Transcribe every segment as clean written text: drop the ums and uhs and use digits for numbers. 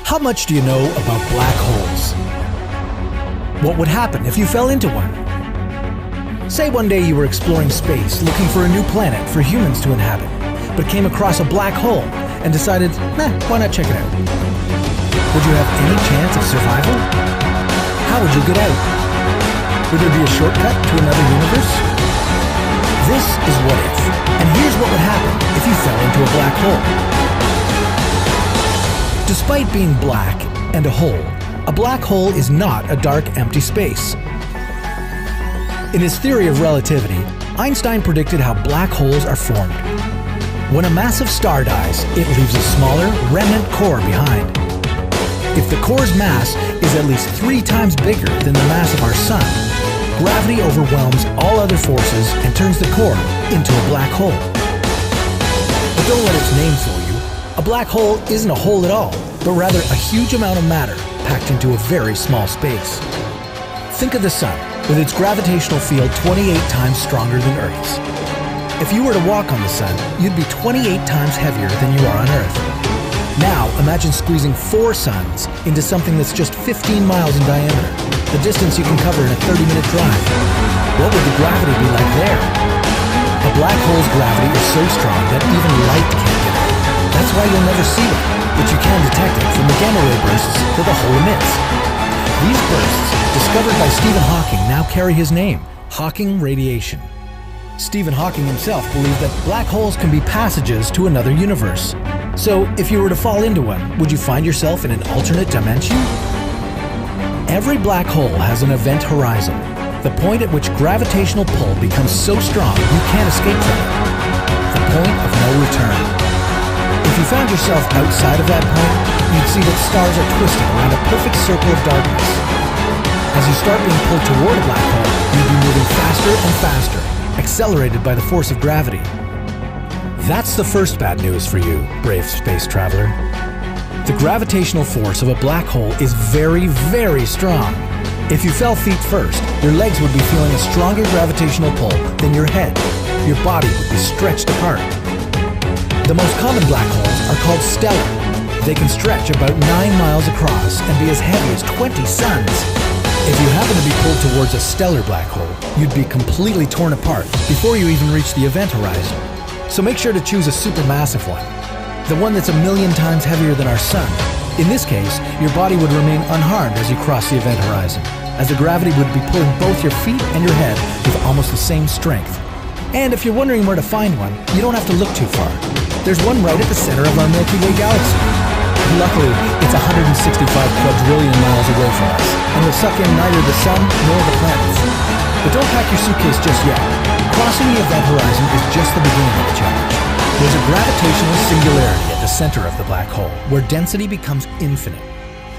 How much do you know about black holes? What would happen if you fell into one? Say one day you were exploring space looking for a new planet for humans to inhabit, but came across a black hole and decided, why not check it out? Would you have any chance of survival? How would you get out? Would there be a shortcut to another universe? This is What If, and here's what would happen if you fell into a black hole. Despite being black and a black hole is not a dark, empty space. In his theory of relativity, Einstein predicted how black holes are formed. When a massive star dies, it leaves a smaller, remnant core behind. If the core's mass is at least 3 times bigger than the mass of our sun, gravity overwhelms all other forces and turns the core into a black hole. But don't let its name fool you. A black hole isn't a hole at all, but rather a huge amount of matter packed into a very small space. Think of the sun, with its gravitational field 28 times stronger than Earth's. If you were to walk on the sun, you'd be 28 times heavier than you are on Earth. Now, imagine squeezing 4 suns into something that's just 15 miles in diameter, the distance you can cover in a 30-minute drive. What would the gravity be like there? A black hole's gravity is so strong that even light can't get out. That's why you'll never see it, but you can detect it from the gamma ray bursts that the hole emits. These bursts, discovered by Stephen Hawking, now carry his name, Hawking radiation. Stephen Hawking himself believed that black holes can be passages to another universe. So, if you were to fall into one, would you find yourself in an alternate dimension? Every black hole has an event horizon, the point at which gravitational pull becomes so strong you can't escape from it. The point of no return. If you found yourself outside of that point, you'd see that stars are twisting around a perfect circle of darkness. As you start being pulled toward a black hole, you'd be moving faster and faster, accelerated by the force of gravity. That's the first bad news for you, brave space traveler. The gravitational force of a black hole is very, very strong. If you fell feet first, your legs would be feeling a stronger gravitational pull than your head. Your body would be stretched apart. The most common black holes are called stellar. They can stretch about 9 miles across and be as heavy as 20 suns. If you happen to be pulled towards a stellar black hole, you'd be completely torn apart before you even reach the event horizon. So make sure to choose a supermassive one, the one that's 1 million times heavier than our sun. In this case, your body would remain unharmed as you cross the event horizon, as the gravity would be pulling both your feet and your head with almost the same strength. And if you're wondering where to find one, you don't have to look too far. There's one right at the center of our Milky Way galaxy. Luckily, it's 165 quadrillion miles away from us, and will suck in neither the sun nor the planets. But don't pack your suitcase just yet. Crossing the event horizon is just the beginning of the challenge. There's a gravitational singularity at the center of the black hole, where density becomes infinite.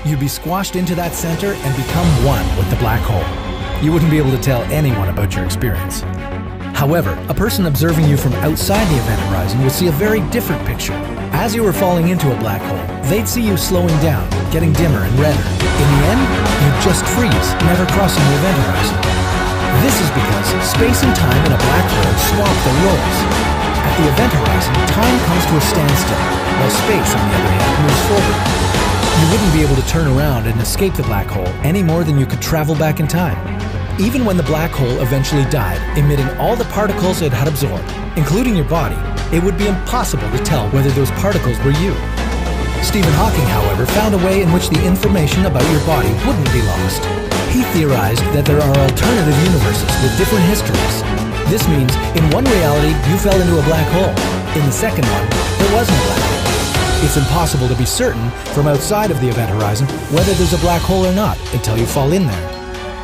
You'd be squashed into that center and become one with the black hole. You wouldn't be able to tell anyone about your experience. However, a person observing you from outside the event horizon would see a very different picture. As you were falling into a black hole, they'd see you slowing down, getting dimmer and redder. In the end, you'd just freeze, never crossing the event horizon. This is because space and time in a black hole swap their roles. At the event horizon, time comes to a standstill, while space, on the other hand, moves forward. You wouldn't be able to turn around and escape the black hole any more than you could travel back in time. Even when the black hole eventually died, emitting all the particles it had absorbed, including your body, it would be impossible to tell whether those particles were you. Stephen Hawking, however, found a way in which the information about your body wouldn't be lost. He theorized that there are alternative universes with different histories. This means, in one reality, you fell into a black hole. In the second one, there was no black hole. It's impossible to be certain, from outside of the event horizon, whether there's a black hole or not until you fall in there.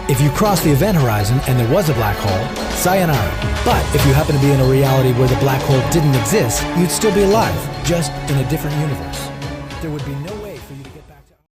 If you crossed the event horizon and there was a black hole, sayonara. But if you happen to be in a reality where the black hole didn't exist, you'd still be alive, just in a different universe. There would be no